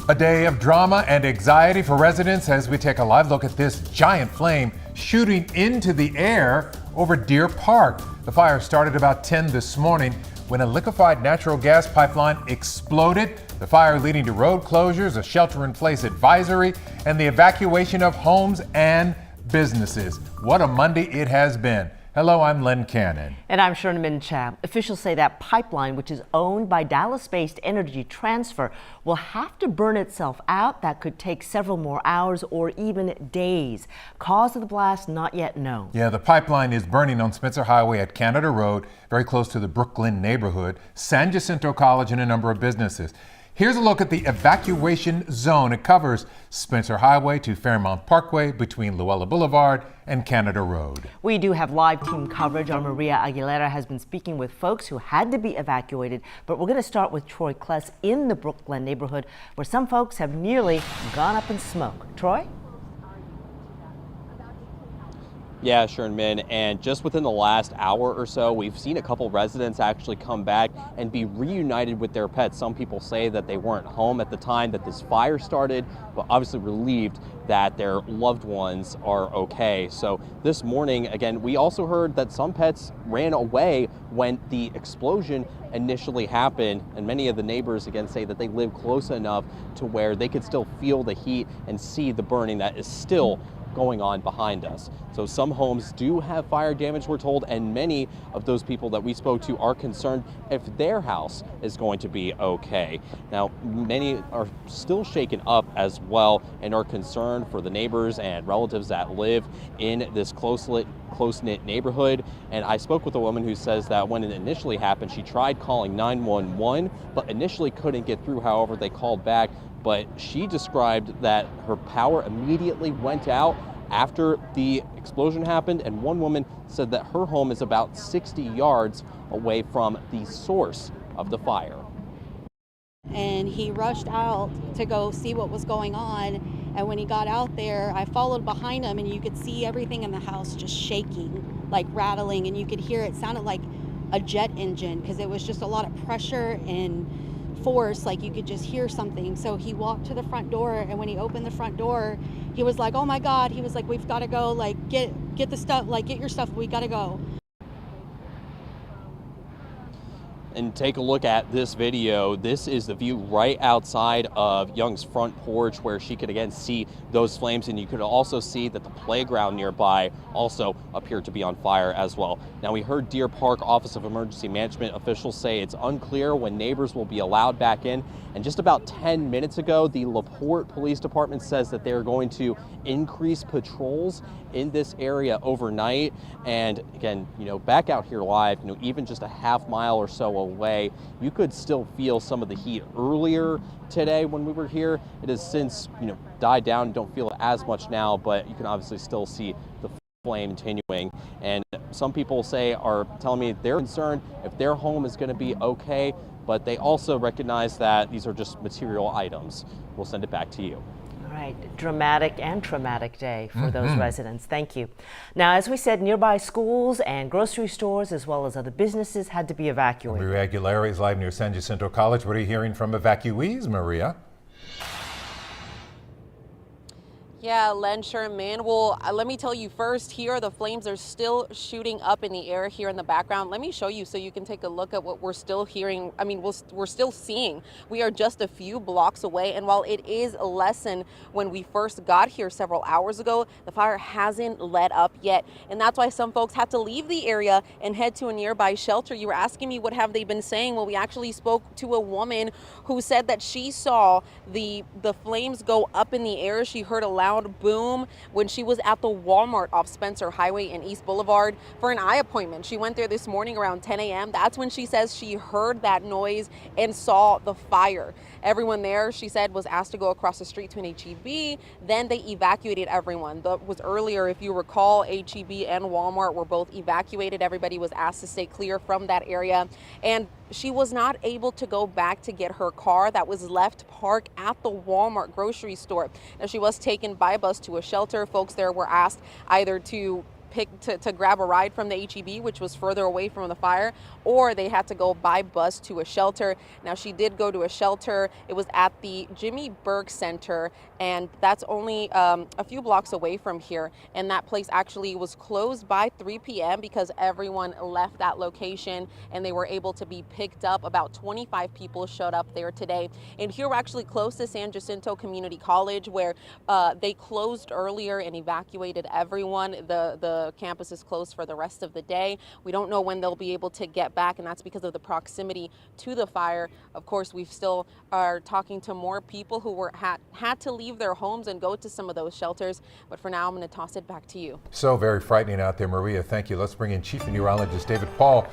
A day of drama and anxiety for residents as we take a live look at this giant flame shooting into the air over Deer Park. The fire started about 10 this morning when a liquefied natural gas pipeline exploded. The fire leading to road closures, a shelter-in-place advisory, and the evacuation of homes and businesses. What a Monday it has been. Hello, I'm Len Cannon. And I'm Sherman Chap. Officials say that pipeline, which is owned by Dallas-based Energy Transfer, will have to burn itself out. That could take several more hours or even days. Cause of the blast not yet known. Yeah, the pipeline is burning on Spencer Highway at Canada Road, very close to the Brooklyn neighborhood, San Jacinto College, and a number of businesses. Here's a look at the evacuation zone. It covers Spencer Highway to Fairmount Parkway between Luella Boulevard and Canada Road. We do have live team coverage. Our Maria Aguilera has been speaking with folks who had to be evacuated, but we're going to start with Troy Kless in the Brooklyn neighborhood where some folks have nearly gone up in smoke. Troy? Yeah, Sherman, and just within the last hour or so, we've seen a couple residents actually come back and be reunited with their pets. Some people say that they weren't home at the time that this fire started, but obviously relieved that their loved ones are okay. So this morning, again, we also heard that some pets ran away when the explosion initially happened, and many of the neighbors again say that they live close enough to where they could still feel the heat and see the burning that is still going on behind us. So some homes do have fire damage, we're told, and many of those people that we spoke to are concerned if their house is going to be okay. Now, many are still shaken up as well and are concerned for the neighbors and relatives that live in this close-knit neighborhood. And I spoke with a woman who says that when it initially happened, she tried calling 911, but initially couldn't get through. However, they called back. But she described that her power immediately went out after the explosion happened, and one woman said that her home is about 60 yards away from the source of the fire. And he rushed out to go see what was going on, and when he got out there, I followed behind him, and you could see everything in the house just shaking, like rattling, and you could hear it sounded like a jet engine because it was just a lot of pressure and force, like you could just hear something. So he walked to the front door, and when he opened the front door, he was like, oh my God, he was like, we've got to go, like get the stuff, like get your stuff, we got to go. And take a look at this video. This is the view right outside of Young's front porch where she could again see those flames, and you could also see that the playground nearby also appeared to be on fire as well. Now, we heard Deer Park Office of Emergency Management officials say it's unclear when neighbors will be allowed back in. And just about 10 minutes ago, the LaPorte Police Department says that they're going to increase patrols in this area overnight. And again, back out here live, even just a half mile or so away, you could still feel some of the heat earlier today when we were here. It has since, died down. Don't feel it as much now, but you can obviously still see the flame continuing. And some people are telling me they're concerned if their home is going to be okay, but they also recognize that these are just material items. We'll send it back to you. All right, dramatic and traumatic day for those residents. Thank you. Now, as we said, nearby schools and grocery stores, as well as other businesses, had to be evacuated. Maria Aguilera is live near San Jacinto College. What are you hearing from evacuees, Maria? Yeah, Len, Sherman. Well, let me tell you first, here the flames are still shooting up in the air here in the background. Let me show you so you can take a look at what we're still hearing. I mean, we're still seeing. We are just a few blocks away, and while it is less than when we first got here several hours ago, the fire hasn't let up yet, and that's why some folks had to leave the area and head to a nearby shelter. You were asking me what have they been saying. Well, we actually spoke to a woman who said that she saw the flames go up in the air. She heard a loud boom when she was at the Walmart off Spencer Highway and East Boulevard for an eye appointment. She went there this morning around 10 a.m. That's when she says she heard that noise and saw the fire. Everyone there, she said, was asked to go across the street to an H-E-B. Then they evacuated everyone. That was earlier, if you recall, H-E-B and Walmart were both evacuated. Everybody was asked to stay clear from that area. And she was not able to go back to get her car that was left parked at the Walmart grocery store. Now, she was taken by bus to a shelter. Folks there were asked either to to grab a ride from the HEB, which was further away from the fire, or they had to go by bus to a shelter. Now, she did go to a shelter. It was at the Jimmy Berg Center, and that's only a few blocks away from here. And that place actually was closed by 3 p.m. because everyone left that location and they were able to be picked up. About 25 people showed up there today. And here we're actually close to San Jacinto Community College, where they closed earlier and evacuated everyone. The campus is closed for the rest of the day. We don't know when they'll be able to get back, and that's because of the proximity to the fire. Of course, we still are talking to more people who had to leave their homes and go to some of those shelters. But for now, I'm going to toss it back to you. So very frightening out there, Maria. Thank you. Let's bring in Chief Meteorologist David Paul.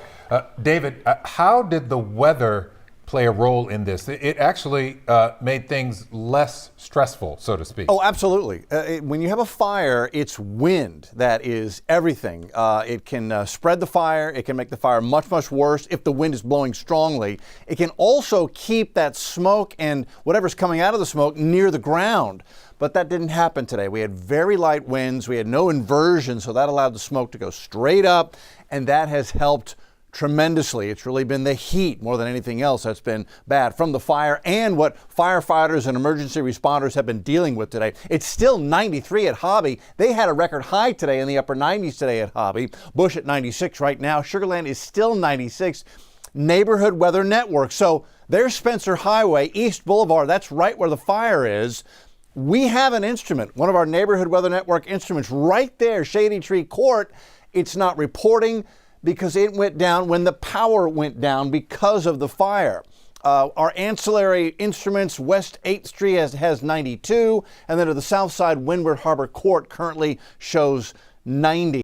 David, how did the weather play a role in this? It actually made things less stressful, so to speak. Oh, absolutely. When you have a fire, it's wind that is everything. It can spread the fire. It can make the fire much, much worse if the wind is blowing strongly. It can also keep that smoke and whatever's coming out of the smoke near the ground. But that didn't happen today. We had very light winds. We had no inversion, so that allowed the smoke to go straight up, and that has helped tremendously. It's really been the heat more than anything else that's been bad from the fire and what firefighters and emergency responders have been dealing with today. It's still 93 at Hobby. They had a record high today in the upper 90s today at Hobby. Bush at 96 right now. Sugar Land is still 96. Neighborhood Weather Network. So there's Spencer Highway, East Boulevard. That's right where the fire is. We have an instrument, one of our Neighborhood Weather Network instruments right there, Shady Tree Court. It's not reporting because it went down when the power went down because of the fire. Our ancillary instruments, West 8th Street has 92, and then to the south side, Windward Harbor Court currently shows 90.